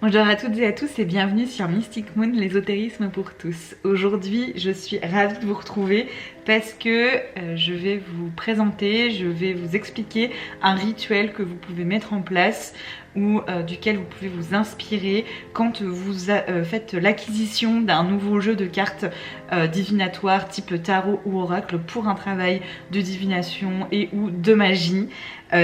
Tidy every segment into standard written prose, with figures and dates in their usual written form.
Bonjour à toutes et à tous et bienvenue sur Mystic Moon, l'ésotérisme pour tous. Aujourd'hui, je suis ravie de vous retrouver parce que je vais vous présenter, je vais vous expliquer un rituel que vous pouvez mettre en place ou duquel vous pouvez vous inspirer quand vous faites l'acquisition d'un nouveau jeu de cartes divinatoires type tarot ou oracle pour un travail de divination et ou de magie.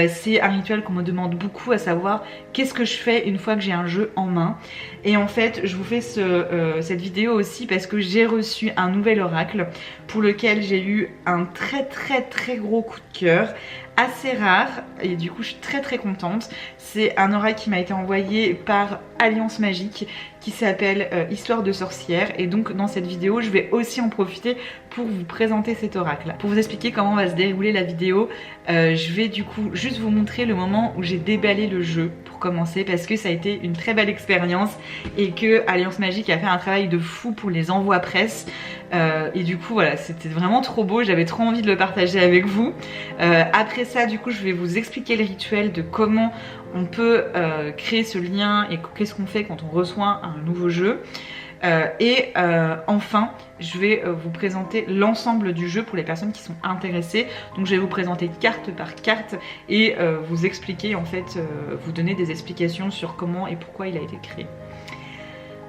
C'est un rituel qu'on me demande beaucoup, à savoir qu'est-ce que je fais une fois que j'ai un jeu en main. Et en fait, je vous fais cette vidéo aussi parce que j'ai reçu un nouvel oracle pour lequel j'ai eu un très gros coup de cœur, assez rare, et du coup je suis très contente. C'est un oracle qui m'a été envoyé par Alliance Magique qui s'appelle Histoire de sorcière, et donc dans cette vidéo je vais aussi en profiter pour vous présenter cet oracle. Pour vous expliquer comment va se dérouler la vidéo, je vais du coup juste vous montrer le moment où j'ai déballé le jeu pour commencer, parce que ça a été une très belle expérience et que Alliance Magique a fait un travail de fou pour les envois presse. Et du coup voilà, c'était vraiment trop beau, j'avais trop envie de le partager avec vous. Après ça, du coup, je vais vous expliquer le rituel de comment on peut créer ce lien et qu'est-ce qu'on fait quand on reçoit un nouveau jeu. Enfin, je vais vous présenter l'ensemble du jeu pour les personnes qui sont intéressées. Donc je vais vous présenter carte par carte et vous expliquer, en fait, vous donner des explications sur comment et pourquoi il a été créé.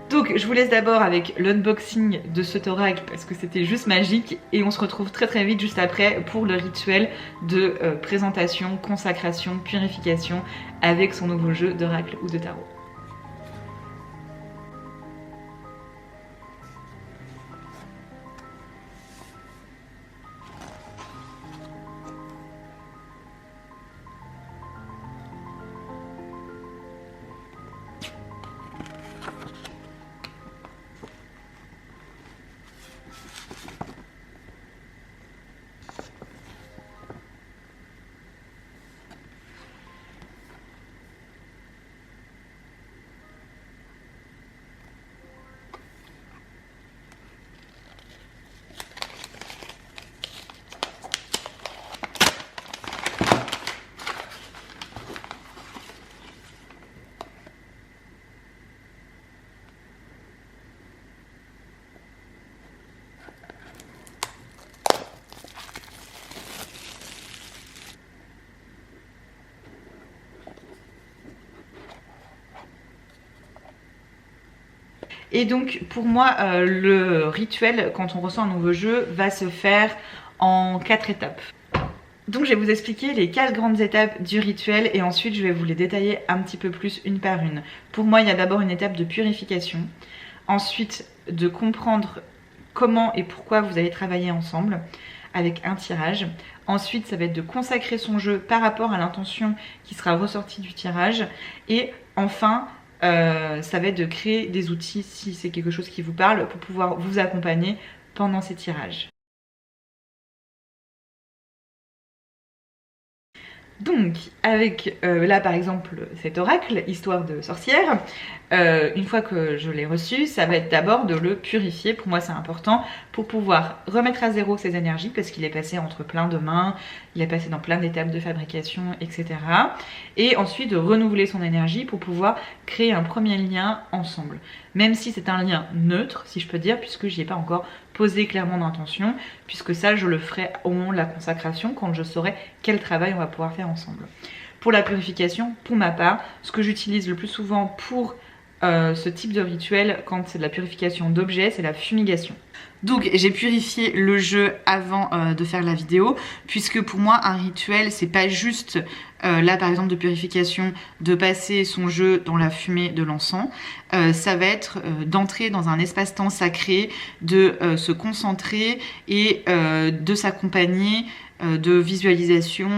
Donc je vous laisse d'abord avec l'unboxing de cet oracle parce que c'était juste magique, et on se retrouve très vite juste après pour le rituel de présentation, consacration, purification avec son nouveau jeu d'oracle ou de tarot. Et donc pour moi, le rituel quand on reçoit un nouveau jeu va se faire en 4 étapes. Donc je vais vous expliquer les 4 grandes étapes du rituel et ensuite je vais vous les détailler un petit peu plus une par une. Pour moi, il y a d'abord une étape de purification, ensuite de comprendre comment et pourquoi vous allez travailler ensemble avec un tirage. Ensuite, ça va être de consacrer son jeu par rapport à l'intention qui sera ressortie du tirage. Et enfin, ça va être de créer des outils, si c'est quelque chose qui vous parle, pour pouvoir vous accompagner pendant ces tirages. Donc, avec là par exemple cet oracle, Histoire de sorcière, une fois que je l'ai reçu, ça va être d'abord de le purifier. Pour moi, c'est important pour pouvoir remettre à zéro ses énergies, parce qu'il est passé entre plein de mains, il est passé dans plein d'étapes de fabrication, etc. Et ensuite de renouveler son énergie pour pouvoir créer un premier lien ensemble. Même si c'est un lien neutre, si je peux dire, puisque j'y ai pas encore posé clairement d'intention, puisque ça, je le ferai au moment de la consacration, quand je saurai quel travail on va pouvoir faire ensemble. Pour la purification, pour ma part, ce que j'utilise le plus souvent pour ce type de rituel, quand c'est de la purification d'objets, c'est la fumigation. Donc j'ai purifié le jeu avant de faire la vidéo, puisque pour moi un rituel, c'est pas juste là par exemple de purification, de passer son jeu dans la fumée de l'encens. Ça va être d'entrer dans un espace-temps sacré, de se concentrer et de s'accompagner de visualisation,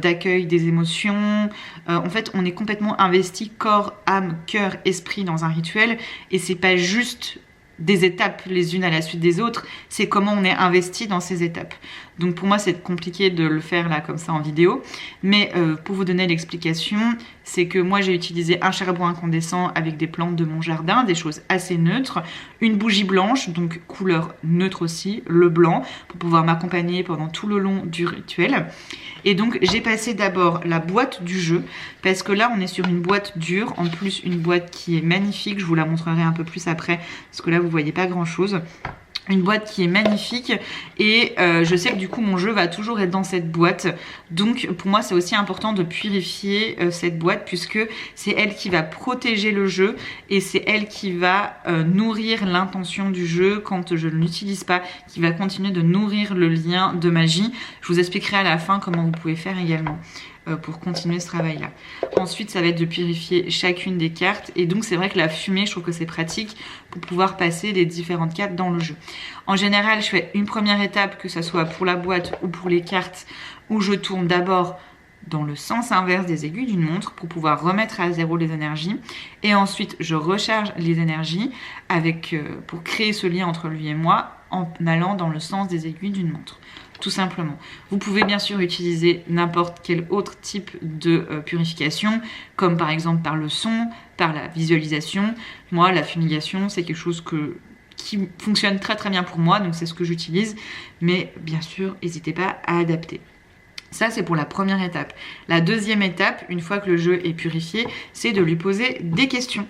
d'accueil des émotions. En fait, on est complètement investi corps, âme, cœur, esprit dans un rituel, et c'est pas juste des étapes les unes à la suite des autres, c'est comment on est investi dans ces étapes. Donc pour moi c'est compliqué de le faire là comme ça en vidéo, mais pour vous donner l'explication, c'est que moi j'ai utilisé un charbon incandescent avec des plantes de mon jardin, des choses assez neutres, une bougie blanche, donc couleur neutre aussi, le blanc, pour pouvoir m'accompagner pendant tout le long du rituel. Et donc j'ai passé d'abord la boîte du jeu, parce que là on est sur une boîte dure, en plus une boîte qui est magnifique, je vous la montrerai un peu plus après, parce que là vous voyez pas grand chose. Une boîte qui est magnifique et je sais que du coup mon jeu va toujours être dans cette boîte, donc pour moi c'est aussi important de purifier cette boîte, puisque c'est elle qui va protéger le jeu et c'est elle qui va nourrir l'intention du jeu quand je ne l'utilise pas, qui va continuer de nourrir le lien de magie. Je vous expliquerai à la fin comment vous pouvez faire également pour continuer ce travail là. Ensuite ça va être de purifier chacune des cartes, et donc c'est vrai que la fumée, je trouve que c'est pratique pour pouvoir passer les différentes cartes dans le jeu. En général je fais une première étape, que ce soit pour la boîte ou pour les cartes, où je tourne d'abord dans le sens inverse des aiguilles d'une montre pour pouvoir remettre à zéro les énergies, et ensuite je recharge les énergies avec, pour créer ce lien entre lui et moi en allant dans le sens des aiguilles d'une montre. Tout simplement. Vous pouvez bien sûr utiliser n'importe quel autre type de purification, comme par exemple par le son, par la visualisation. Moi, la fumigation, c'est quelque chose qui fonctionne très très bien pour moi, donc c'est ce que j'utilise. Mais bien sûr, n'hésitez pas à adapter. Ça, c'est pour la première étape. La deuxième étape, une fois que le jeu est purifié, c'est de lui poser des questions.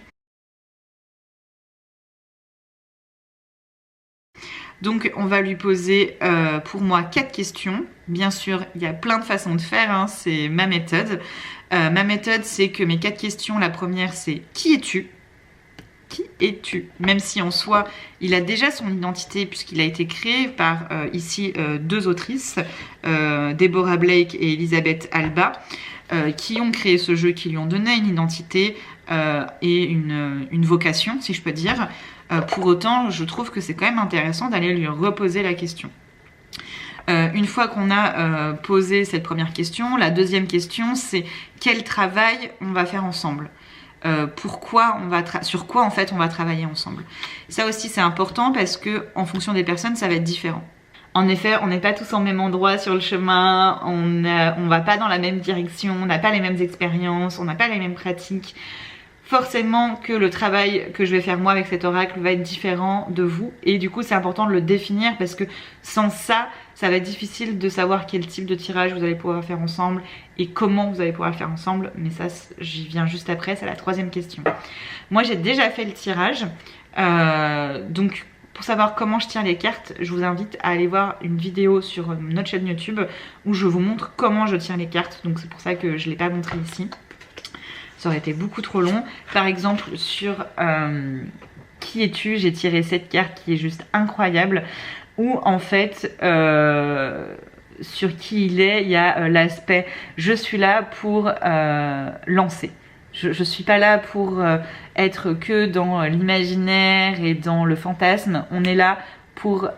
Donc on va lui poser pour moi 4 questions. Bien sûr, il y a plein de façons de faire, hein, c'est ma méthode. Ma méthode, c'est que mes 4 questions, la première c'est qui es-tu ? Qui es-tu ? Même si en soi, il a déjà son identité puisqu'il a été créé par ici 2 autrices, Deborah Blake et Elisabeth Alba, qui ont créé ce jeu, qui lui ont donné une identité et une vocation, si je peux dire. Pour autant, je trouve que c'est quand même intéressant d'aller lui reposer la question. Une fois qu'on a posé cette première question, la deuxième question, c'est quel travail on va faire ensemble ? Sur quoi en fait on va travailler ensemble. Ça aussi c'est important parce que en fonction des personnes ça va être différent. En effet, on n'est pas tous au même endroit sur le chemin, on va pas dans la même direction, on n'a pas les mêmes expériences, on n'a pas les mêmes pratiques. Forcément que le travail que je vais faire moi avec cet oracle va être différent de vous, et du coup c'est important de le définir parce que sans ça, ça va être difficile de savoir quel type de tirage vous allez pouvoir faire ensemble et comment vous allez pouvoir le faire ensemble, mais ça j'y viens juste après, c'est la troisième question. Moi j'ai déjà fait le tirage, donc pour savoir comment je tire les cartes, je vous invite à aller voir une vidéo sur notre chaîne YouTube où je vous montre comment je tire les cartes, donc c'est pour ça que je ne l'ai pas montré ici. Ça aurait été beaucoup trop long. Par exemple, sur qui es-tu, j'ai tiré cette carte qui est juste incroyable. Où en fait, sur qui il est, il y a l'aspect je suis là pour lancer. Je suis pas là pour être que dans l'imaginaire et dans le fantasme. On est là pour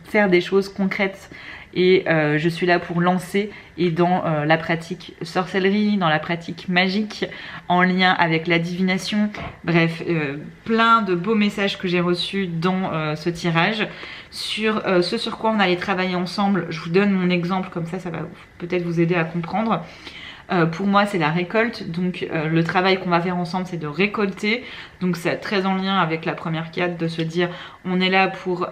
faire des choses concrètes. Et je suis là pour lancer, et dans la pratique sorcellerie, dans la pratique magique, en lien avec la divination. Bref, plein de beaux messages que j'ai reçus dans ce tirage. Sur ce sur quoi on allait travailler ensemble, je vous donne mon exemple, comme ça va peut-être vous aider à comprendre. Pour moi c'est la récolte, donc le travail qu'on va faire ensemble c'est de récolter. Donc c'est très en lien avec la première carte, de se dire on est là pour...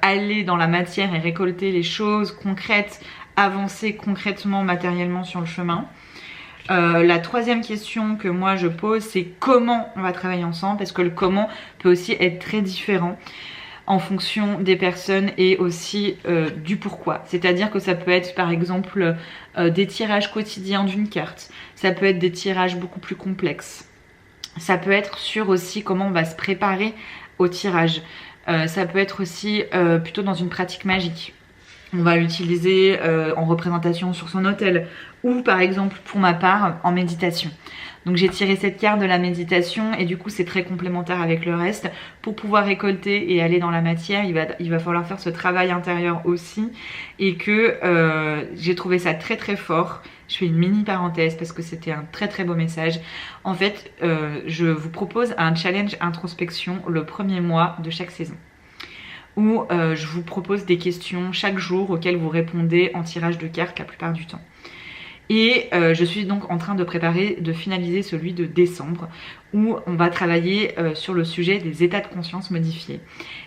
aller dans la matière et récolter les choses concrètes, avancer concrètement, matériellement sur le chemin. La troisième question que moi je pose, c'est comment on va travailler ensemble, parce que le comment peut aussi être très différent en fonction des personnes et aussi du pourquoi. C'est-à-dire que ça peut être par exemple des tirages quotidiens d'une carte, ça peut être des tirages beaucoup plus complexes, ça peut être sur aussi comment on va se préparer au tirage. Ça peut être aussi plutôt dans une pratique magique. on va l'utiliser en représentation sur son hôtel ou par exemple pour ma part en méditation. Donc j'ai tiré cette carte de la méditation et du coup c'est très complémentaire avec le reste. Pour pouvoir récolter et aller dans la matière, il va falloir faire ce travail intérieur aussi et que j'ai trouvé ça très très fort. Je fais une mini parenthèse parce que c'était un très très beau message. En fait, je vous propose un challenge introspection le premier mois de chaque saison, où je vous propose des questions chaque jour auxquelles vous répondez en tirage de cartes la plupart du temps. Et je suis donc en train de finaliser celui de décembre, où on va travailler sur le sujet des états de conscience modifiés.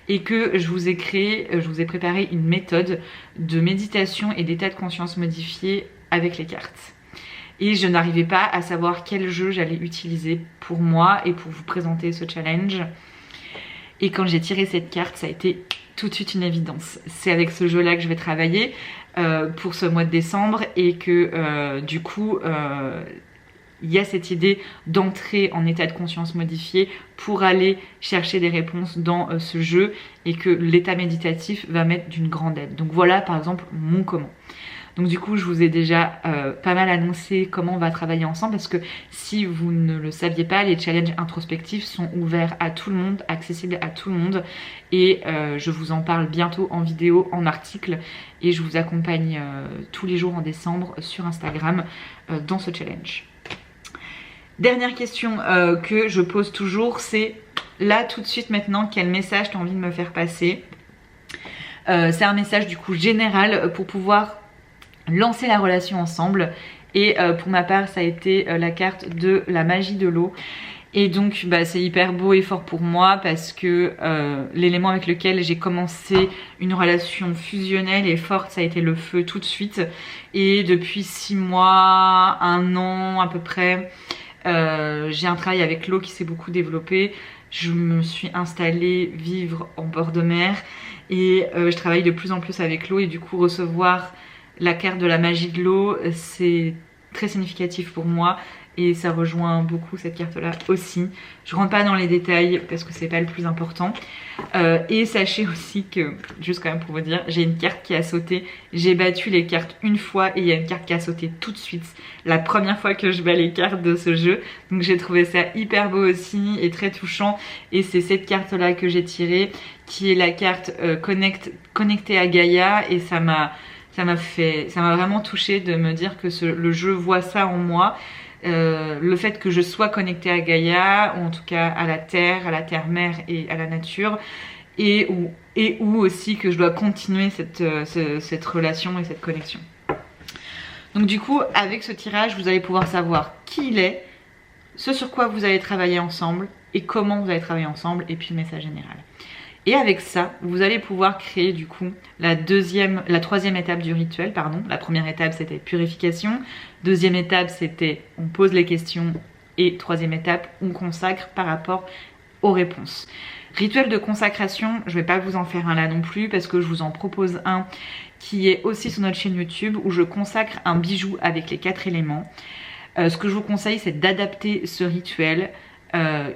Et que je vous ai préparé une méthode de méditation et d'état de conscience modifiés avec les cartes. Et je n'arrivais pas à savoir quel jeu j'allais utiliser pour moi et pour vous présenter ce challenge. Et quand j'ai tiré cette carte, ça a été tout de suite une évidence. C'est avec ce jeu-là que je vais travailler pour ce mois de décembre et que du coup, il y a cette idée d'entrer en état de conscience modifié pour aller chercher des réponses dans ce jeu et que l'état méditatif va m'être d'une grande aide. Donc voilà par exemple mon comment. Donc du coup je vous ai déjà pas mal annoncé comment on va travailler ensemble parce que si vous ne le saviez pas, les challenges introspectifs sont ouverts à tout le monde, accessibles à tout le monde et je vous en parle bientôt en vidéo, en article et je vous accompagne tous les jours en décembre sur Instagram dans ce challenge. Dernière question que je pose toujours, c'est là tout de suite maintenant quel message tu as envie de me faire passer. C'est un message du coup général pour pouvoir lancer la relation ensemble et pour ma part ça a été la carte de la magie de l'eau et donc bah, c'est hyper beau et fort pour moi parce que l'élément avec lequel j'ai commencé une relation fusionnelle et forte ça a été le feu tout de suite et depuis 6 mois, 1 an à peu près j'ai un travail avec l'eau qui s'est beaucoup développé. Je me suis installée vivre en bord de mer et je travaille de plus en plus avec l'eau et du coup recevoir la carte de la magie de l'eau, c'est très significatif pour moi et ça rejoint beaucoup cette carte là aussi. Je rentre pas dans les détails parce que c'est pas le plus important. Et sachez aussi que, juste quand même pour vous dire, j'ai une carte qui a sauté. J'ai battu les cartes une fois et il y a une carte qui a sauté tout de suite. La première fois que je bats les cartes de ce jeu. Donc j'ai trouvé ça hyper beau aussi et très touchant. Et c'est cette carte là que j'ai tirée qui est la carte connectée à Gaïa et ça m'a vraiment touchée de me dire que le jeu voit ça en moi. Le fait que je sois connectée à Gaïa, ou en tout cas à la terre mère et à la nature, et où aussi que je dois continuer cette relation et cette connexion. Donc du coup, avec ce tirage, vous allez pouvoir savoir qui il est, ce sur quoi vous allez travailler ensemble, et comment vous allez travailler ensemble, et puis le message général. Et avec ça, vous allez pouvoir créer du coup la troisième étape du rituel, pardon. La première étape c'était purification, deuxième étape c'était on pose les questions et troisième étape on consacre par rapport aux réponses. Rituel de consacration, je vais pas vous en faire un là non plus parce que je vous en propose un qui est aussi sur notre chaîne YouTube où je consacre un bijou avec les 4 éléments. Ce que je vous conseille c'est d'adapter ce rituel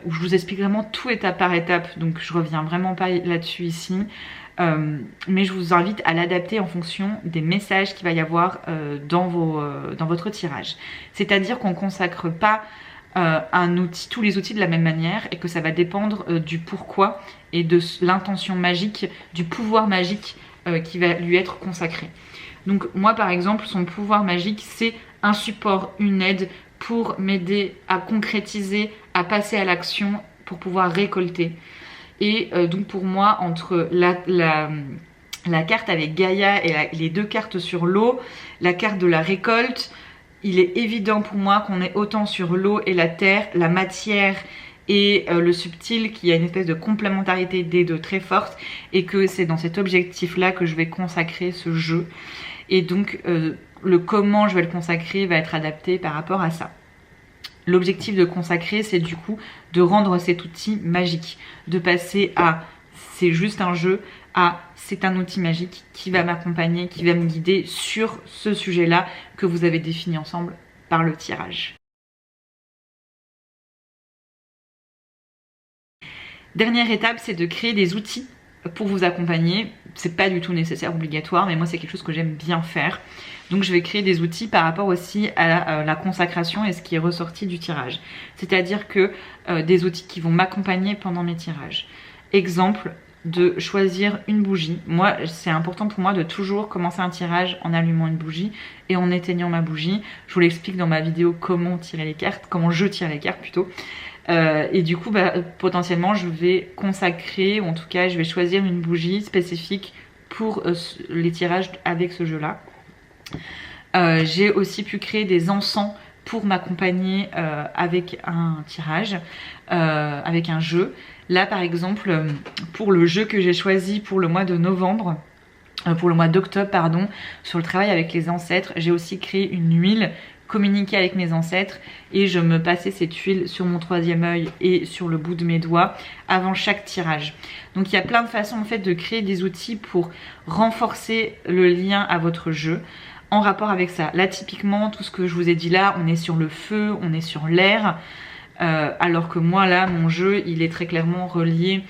où je vous explique vraiment tout étape par étape, donc je reviens vraiment pas là-dessus ici, mais je vous invite à l'adapter en fonction des messages qu'il va y avoir dans votre tirage. C'est-à-dire qu'on ne consacre pas tous les outils de la même manière et que ça va dépendre du pourquoi et de l'intention magique, du pouvoir magique qui va lui être consacré. Donc moi par exemple, son pouvoir magique c'est un support, une aide pour m'aider à concrétiser, à passer à l'action pour pouvoir récolter. Et donc pour moi, entre la carte avec Gaïa et les 2 cartes sur l'eau, la carte de la récolte, il est évident pour moi qu'on est autant sur l'eau et la terre, la matière et le subtil, qu'il y a une espèce de complémentarité des deux très forte et que c'est dans cet objectif-là que je vais consacrer ce jeu. Et donc le comment je vais le consacrer va être adapté par rapport à ça. L'objectif de consacrer, c'est du coup de rendre cet outil magique, de passer à c'est juste un jeu à c'est un outil magique qui va m'accompagner, qui va me guider sur ce sujet-là que vous avez défini ensemble par le tirage. Dernière étape, c'est de créer des outils pour vous accompagner. C'est pas du tout nécessaire, obligatoire, mais moi c'est quelque chose que j'aime bien faire. Donc je vais créer des outils par rapport aussi à la consacration et ce qui est ressorti du tirage. C'est-à-dire que des outils qui vont m'accompagner pendant mes tirages. Exemple, de choisir une bougie. Moi, c'est important pour moi de toujours commencer un tirage en allumant une bougie et en éteignant ma bougie. Je vous l'explique dans ma vidéo comment tirer les cartes, comment je tire les cartes plutôt. Et du coup, potentiellement, je vais consacrer, ou en tout cas, je vais choisir une bougie spécifique pour les tirages avec ce jeu-là. J'ai aussi pu créer des encens pour m'accompagner avec un tirage, avec un jeu. Là, par exemple, pour le jeu que j'ai choisi pour le mois de novembre, pour le mois d'octobre, pardon, sur le travail avec les ancêtres, j'ai aussi créé une huile communiquer avec mes ancêtres et je me passais cette huile sur mon troisième œil et sur le bout de mes doigts avant chaque tirage. Donc il y a plein de façons en fait de créer des outils pour renforcer le lien à votre jeu en rapport avec ça. Là typiquement tout ce que je vous ai dit là, on est sur le feu, on est sur l'air, alors que moi là mon jeu il est très clairement relié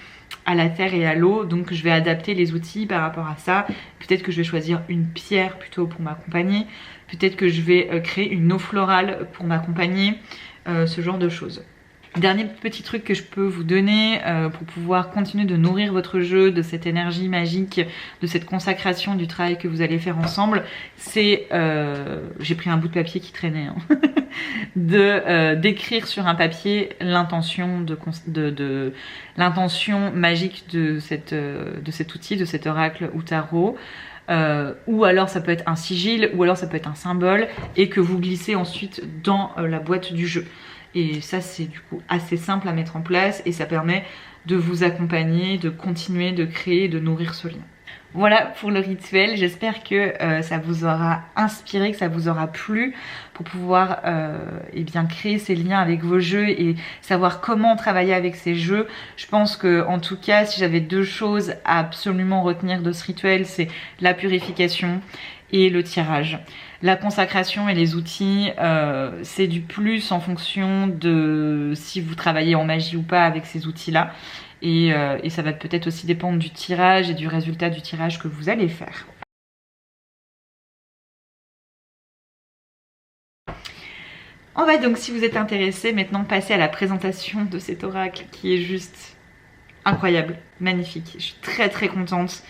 à la terre et à l'eau, donc je vais adapter les outils par rapport à ça. Peut-être que je vais choisir une pierre plutôt pour m'accompagner, peut-être que je vais créer une eau florale pour m'accompagner, ce genre de choses. Dernier petit truc que je peux vous donner pour pouvoir continuer de nourrir votre jeu, de cette énergie magique, de cette consacration du travail que vous allez faire ensemble, c'est, j'ai pris un bout de papier qui traînait, hein, d'écrire sur un papier l'intention l'intention magique de cet outil, de cet oracle ou tarot. Ou alors ça peut être un sigil, ou alors ça peut être un symbole, et que vous glissez ensuite dans la boîte du jeu. Et ça c'est du coup assez simple à mettre en place et ça permet de vous accompagner, de continuer de créer, de nourrir ce lien. Voilà pour le rituel, j'espère que ça vous aura inspiré, que ça vous aura plu pour pouvoir eh bien, créer ces liens avec vos jeux et savoir comment travailler avec ces jeux. Je pense que en tout cas, si j'avais deux choses à absolument retenir de ce rituel, c'est la purification et le tirage. La consacration et les outils, c'est du plus en fonction de si vous travaillez en magie ou pas avec ces outils-là. Et ça va peut-être aussi dépendre du tirage et du résultat du tirage que vous allez faire. On va donc, si vous êtes intéressé, maintenant passer à la présentation de cet oracle qui est juste incroyable, magnifique. Je suis très très contente.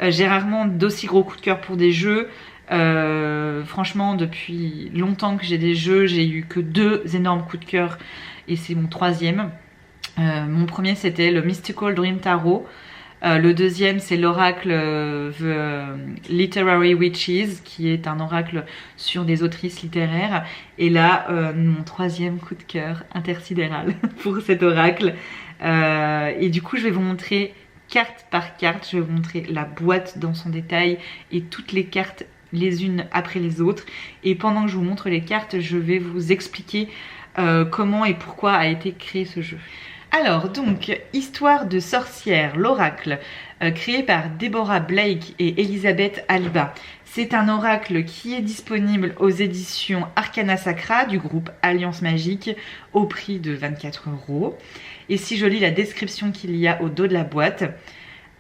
J'ai rarement d'aussi gros coup de cœur pour des jeux. Franchement, depuis longtemps que j'ai des jeux, j'ai eu que 2 énormes coups de cœur et c'est mon 3e. Mon premier c'était le Mystical Dream Tarot. Le deuxième c'est l'oracle The Literary Witches, qui est un oracle sur des autrices littéraires. Et là, mon 3e coup de cœur intersidéral pour cet oracle. Et du coup, je vais vous montrer carte par carte. Je vais vous montrer la boîte dans son détail et toutes les cartes les unes après les autres. Et pendant que je vous montre les cartes, je vais vous expliquer comment et pourquoi a été créé ce jeu. Alors donc, Histoire de sorcière, l'oracle, créé par Deborah Blake et Elisabeth Alba. C'est un oracle qui est disponible aux éditions Arcana Sacra du groupe Alliance Magique au prix de 24 €. Et si je lis la description qu'il y a au dos de la boîte: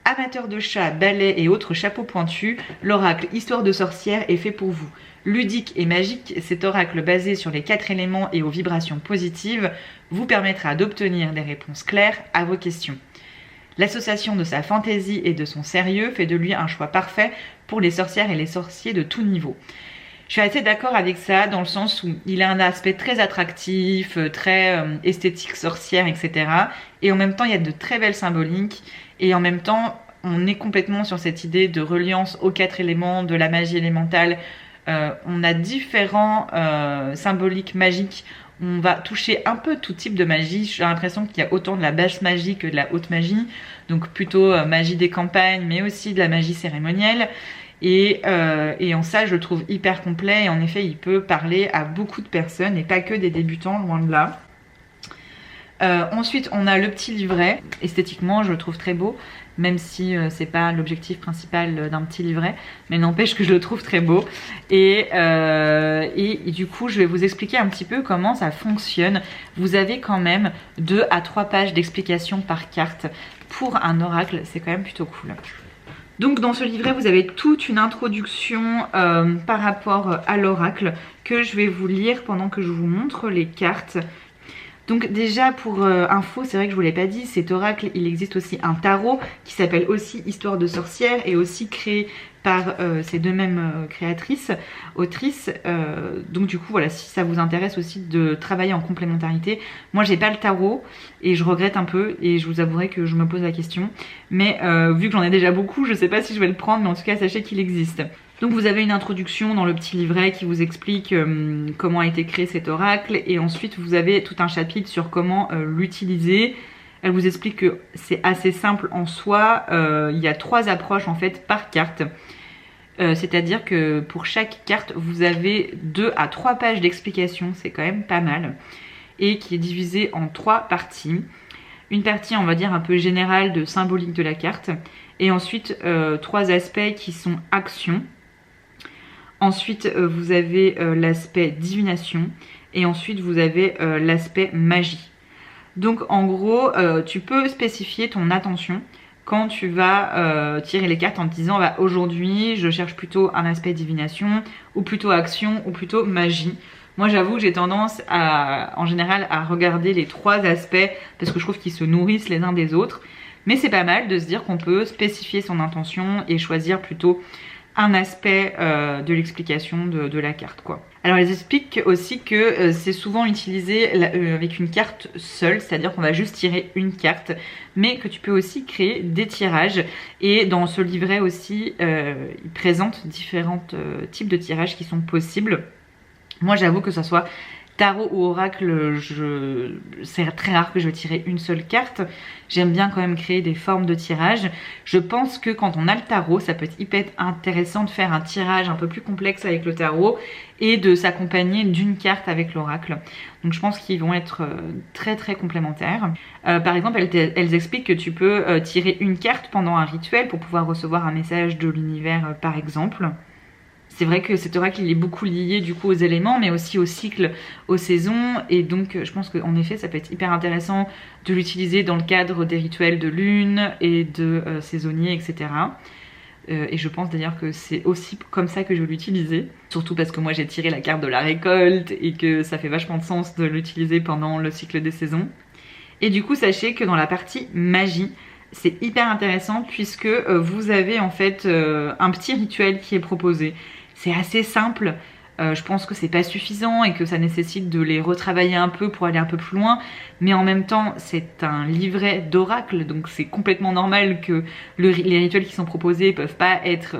amateur de chats, balais et autres chapeaux pointus, l'oracle Histoire de sorcière est fait pour vous. Ludique et magique, cet oracle basé sur les 4 éléments et aux vibrations positives vous permettra d'obtenir des réponses claires à vos questions. L'association de sa fantaisie et de son sérieux fait de lui un choix parfait pour les sorcières et les sorciers de tout niveau. Je suis assez d'accord avec ça, dans le sens où il a un aspect très attractif, très esthétique sorcière, etc. Et en même temps, il y a de très belles symboliques. Et en même temps, on est complètement sur cette idée de reliance aux 4 éléments, de la magie élémentale. On a différents symboliques magiques. On va toucher un peu tout type de magie. J'ai l'impression qu'il y a autant de la basse magie que de la haute magie. Donc plutôt magie des campagnes, mais aussi de la magie cérémonielle. Et en ça, je le trouve hyper complet. Et en effet, il peut parler à beaucoup de personnes et pas que des débutants, loin de là. Ensuite on a le petit livret. Esthétiquement je le trouve très beau, même si c'est pas l'objectif principal d'un petit livret, mais n'empêche que je le trouve très beau. Et du coup je vais vous expliquer un petit peu comment ça fonctionne. Vous avez quand même 2 à 3 pages d'explications par carte. Pour un oracle, c'est quand même plutôt cool. Donc dans ce livret, vous avez toute une introduction par rapport à l'oracle que je vais vous lire pendant que je vous montre les cartes. Donc déjà pour info, c'est vrai que je vous l'ai pas dit, cet oracle, il existe aussi un tarot qui s'appelle aussi Histoire de sorcière et aussi créé par ces deux mêmes autrices. Donc du coup voilà, si ça vous intéresse aussi de travailler en complémentarité, moi j'ai pas le tarot et je regrette un peu et je vous avouerai que je me pose la question. Mais vu que j'en ai déjà beaucoup, je sais pas si je vais le prendre, mais en tout cas sachez qu'il existe. Donc vous avez une introduction dans le petit livret qui vous explique comment a été créé cet oracle et ensuite vous avez tout un chapitre sur comment l'utiliser. Elle vous explique que c'est assez simple en soi, il y a 3 approches en fait par carte. C'est-à-dire que pour chaque carte vous avez 2 à 3 pages d'explication, c'est quand même pas mal. Et qui est divisée en 3 parties. Une partie on va dire un peu générale de symbolique de la carte. Et ensuite 3 aspects qui sont actions. Ensuite, vous avez l'aspect divination et ensuite vous avez l'aspect magie. Donc en gros, tu peux spécifier ton attention quand tu vas tirer les cartes en te disant bah, aujourd'hui je cherche plutôt un aspect divination ou plutôt action ou plutôt magie. Moi j'avoue que j'ai tendance en général à regarder les 3 aspects parce que je trouve qu'ils se nourrissent les uns des autres. Mais c'est pas mal de se dire qu'on peut spécifier son intention et choisir plutôt un aspect de l'explication de la carte quoi. Alors ils expliquent aussi que c'est souvent utilisé avec une carte seule, c'est-à-dire qu'on va juste tirer une carte, mais que tu peux aussi créer des tirages. Et dans ce livret aussi, ils présentent différents types de tirages qui sont possibles. Moi j'avoue que ça soit tarot ou oracle, c'est très rare que je vais tirer une seule carte. J'aime bien quand même créer des formes de tirage. Je pense que quand on a le tarot, ça peut être hyper intéressant de faire un tirage un peu plus complexe avec le tarot et de s'accompagner d'une carte avec l'oracle. Donc je pense qu'ils vont être très très complémentaires. Par exemple, elles expliquent que tu peux tirer une carte pendant un rituel pour pouvoir recevoir un message de l'univers par exemple. C'est vrai que cet oracle il est beaucoup lié du coup aux éléments mais aussi au cycle, aux saisons et donc je pense qu'en effet ça peut être hyper intéressant de l'utiliser dans le cadre des rituels de lune et de saisonniers etc. Et je pense d'ailleurs que c'est aussi comme ça que je vais l'utiliser. Surtout parce que moi j'ai tiré la carte de la récolte et que ça fait vachement de sens de l'utiliser pendant le cycle des saisons. Et du coup sachez que dans la partie magie, c'est hyper intéressant puisque vous avez en fait un petit rituel qui est proposé. C'est assez simple, je pense que c'est pas suffisant et que ça nécessite de les retravailler un peu pour aller un peu plus loin. Mais en même temps, c'est un livret d'oracle, donc c'est complètement normal que les rituels qui sont proposés ne peuvent pas être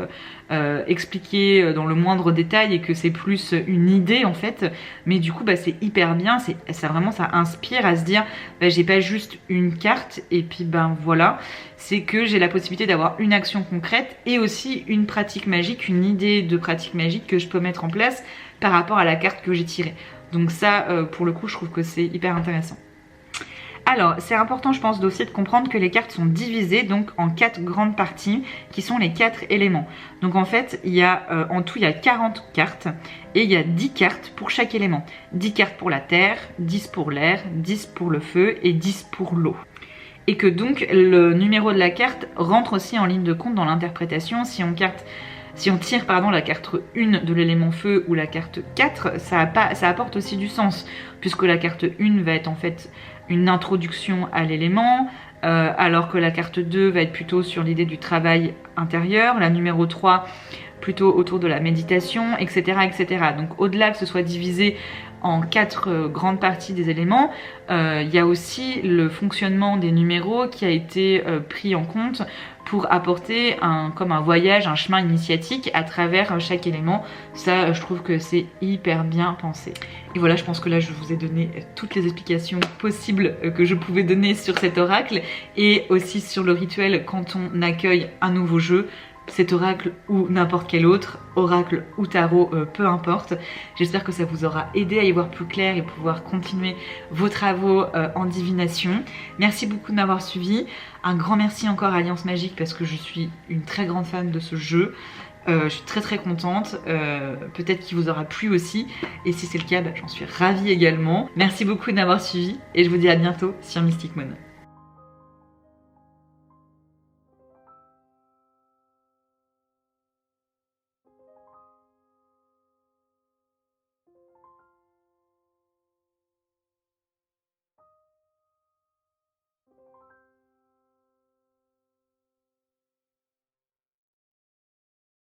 expliqués dans le moindre détail et que c'est plus une idée en fait. Mais du coup, bah, c'est hyper bien, ça inspire à se dire bah, j'ai pas juste une carte et puis ben voilà. C'est que j'ai la possibilité d'avoir une action concrète et aussi une pratique magique, une idée de pratique magique que je peux mettre en place par rapport à la carte que j'ai tirée. Donc ça, pour le coup, je trouve que c'est hyper intéressant. Alors, c'est important, je pense, aussi de comprendre que les cartes sont divisées donc en 4 grandes parties qui sont les 4 éléments. Donc en fait, en tout, il y a 40 cartes et il y a 10 cartes pour chaque élément. 10 cartes pour la terre, 10 pour l'air, 10 pour le feu et 10 pour l'eau. Et que donc le numéro de la carte rentre aussi en ligne de compte dans l'interprétation. Si on tire la carte 1 de l'élément feu ou la carte 4, ça apporte aussi du sens, puisque la carte 1 va être en fait une introduction à l'élément, alors que la carte 2 va être plutôt sur l'idée du travail intérieur, la numéro 3 plutôt autour de la méditation, etc. etc. Donc au-delà que ce soit divisé en 4 grandes parties des éléments, il y a aussi le fonctionnement des numéros qui a été pris en compte pour apporter comme un voyage, un chemin initiatique à travers chaque élément. Ça, je trouve que c'est hyper bien pensé. Et voilà, je pense que là, je vous ai donné toutes les explications possibles que je pouvais donner sur cet oracle et aussi sur le rituel quand on accueille un nouveau jeu. cet oracle ou n'importe quel autre, oracle ou tarot, peu importe. J'espère que ça vous aura aidé à y voir plus clair et pouvoir continuer vos travaux en divination. Merci beaucoup de m'avoir suivi. Un grand merci encore à Alliance Magique parce que je suis une très grande fan de ce jeu. Je suis très contente, peut-être qu'il vous aura plu aussi, et si c'est le cas, j'en suis ravie également. Merci beaucoup de m'avoir suivi et je vous dis à bientôt sur Mystic Moon.